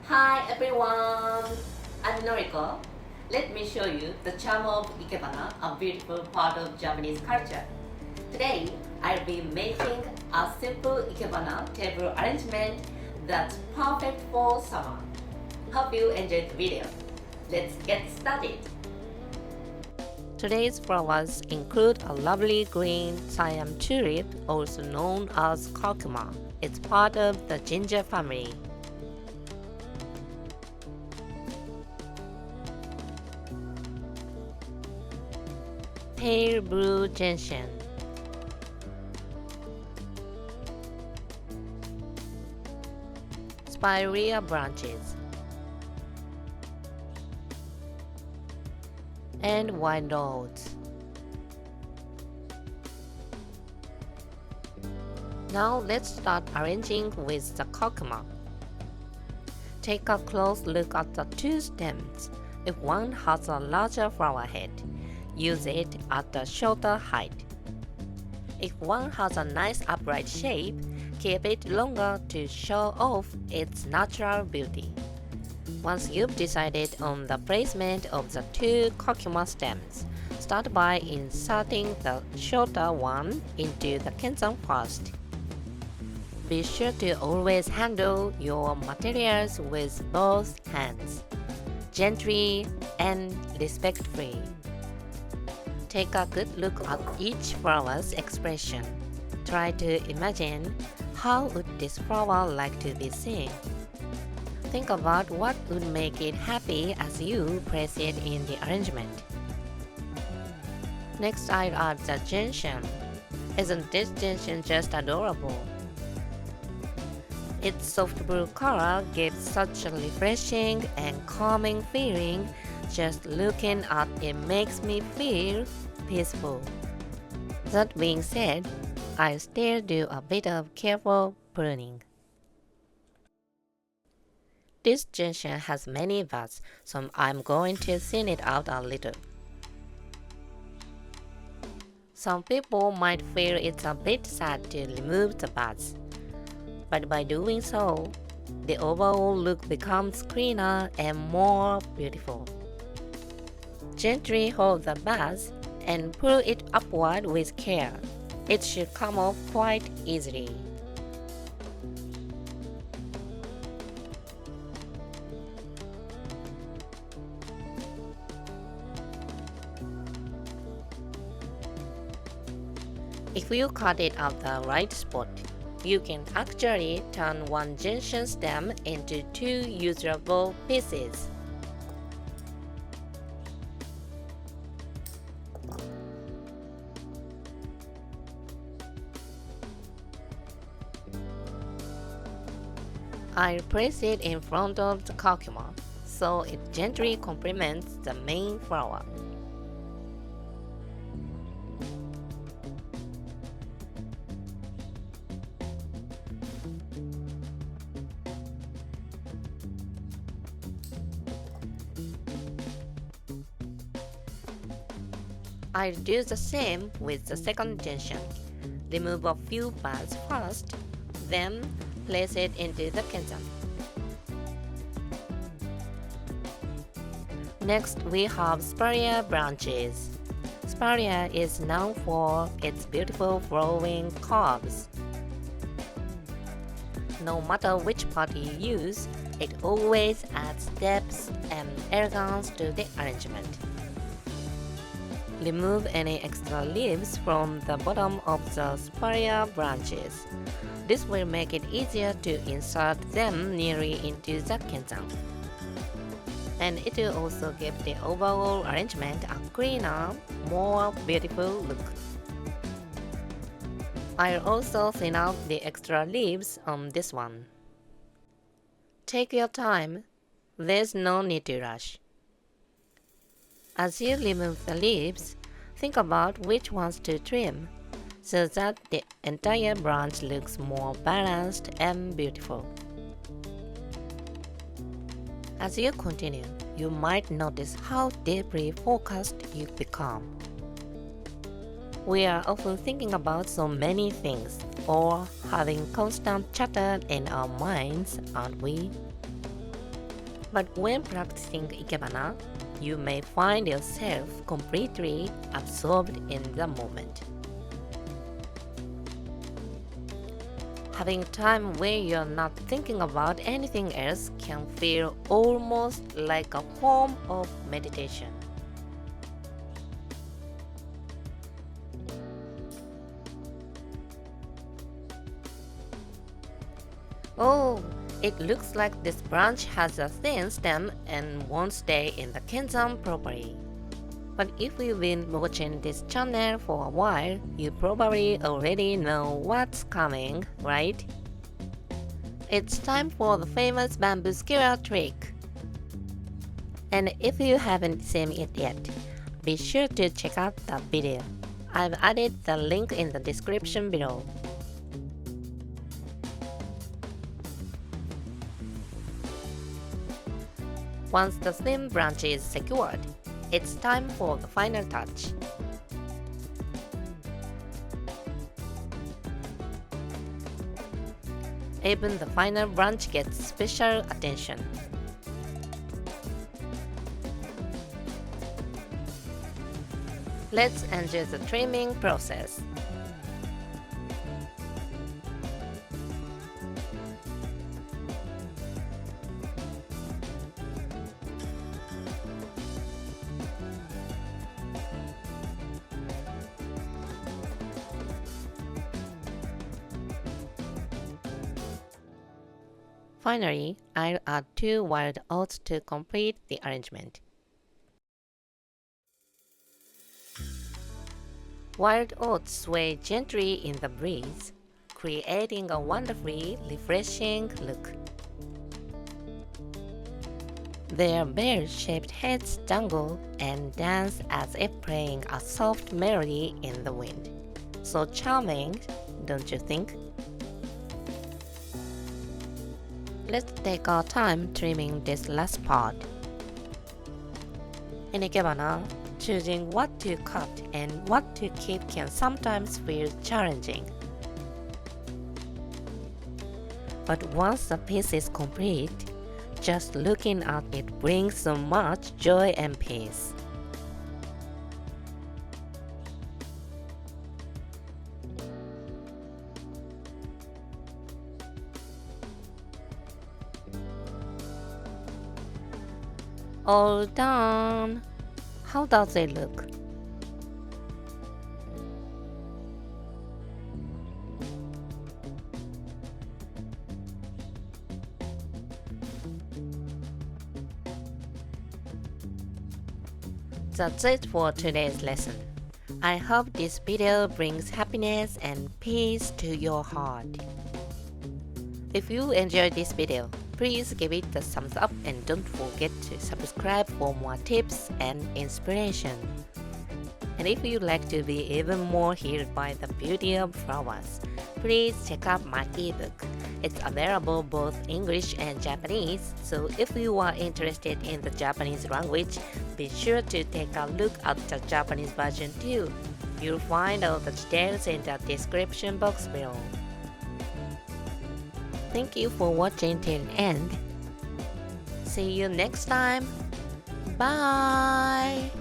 Hi everyone, I'm Noriko. Let me show you the charm of ikebana, a beautiful part of Japanese culture. Today, I'll be making a simple ikebana table arrangement that's perfect for summer. Hope you enjoyed the video. Let's get started. Today's flowers include a lovely green Siam tulip, also known as Curcuma. It's part of the ginger family. Pale blue Gentian, Spiraea branches, and Wild Oats. Now let's start arranging with the Curcuma. Take a close look at the two stems. If one has a larger flower head, use it at a shorter height. If one has a nice upright shape, keep it longer to show off its natural beauty. Once you've decided on the placement of the two Curcuma stems, start by inserting the shorter one into the Kenzan first. Be sure to always handle your materials with both hands, gently and respectfully. Take a good look at each flower's expression. Try to imagine how would this flower like to be seen. Think about what would make it happy as you place it in the arrangement. Next, I'll add the Gentian. Isn't this Gentian just adorable? Its soft blue color gives such a refreshing and calming feeling. Just looking at it makes me feel peaceful. That being said, I'll still do a bit of careful pruning. This Gentian has many buds, so I'm going to thin it out a little. Some people might feel it's a bit sad to remove the buds, but by doing so, the overall look becomes cleaner and more beautiful. Gently hold the buds and pull it upward with care. It should come off quite easily. If you cut it at the right spot, you can actually turn one Gentian stem into two usable pieces. I'll place it in front of the Curcuma so it gently complements the main flower. I'll do the same with the second Gentian. Remove a few buds first, then place it into the Kenzan. Next, we have Spiraea branches. Spiraea is known for its beautiful flowing curves. No matter which part you use, it always adds depth and elegance to the arrangement. Remove any extra leaves from the bottom of the Spiraea branches. This will make it easier to insert them nearly into the Kenzan. And it will also give the overall arrangement a cleaner, more beautiful look. I'll also thin out the extra leaves on this one. Take your time. There's no need to rush. As you remove the leaves, think about which ones to trim, so that the entire branch looks more balanced and beautiful. As you continue, you might notice how deeply focused you become. We are often thinking about so many things, or having constant chatter in our minds, aren't we? But when practicing ikebana, you may find yourself completely absorbed in the moment. Having time where you're not thinking about anything else can feel almost like a form of meditation. Oh, it looks like this branch has a thin stem and won't stay in the Kenzan properly. But if you've been watching this channel for a while, you probably already know what's coming, right? It's time for the famous bamboo skewer trick. And if you haven't seen it yet, be sure to check out the video. I've added the link in the description below. Once the thin branch is secured, it's time for the final touch. Even the final branch gets special attention. Let's enjoy the trimming process. Finally, I'll add 2 wild oats to complete the arrangement. Wild oats sway gently in the breeze, creating a wonderfully refreshing look. Their bell-shaped heads dangle and dance as if playing a soft melody in the wind. So charming, don't you think? Let's take our time trimming this last part. In ikebana, choosing what to cut and what to keep can sometimes feel challenging. But once the piece is complete, just looking at it brings so much joy and peace. All done! How does it look? That's it for today's lesson. I hope this video brings happiness and peace to your heart. If you enjoyed this video, please give it a thumbs up and don't forget to subscribe for more tips and inspiration. And if you'd like to be even more healed by the beauty of flowers, please check out my ebook. It's available both English and Japanese, so if you are interested in the Japanese language, be sure to take a look at the Japanese version too. You'll find all the details in the description box below. Thank you for watching till the end. See you next time. Bye!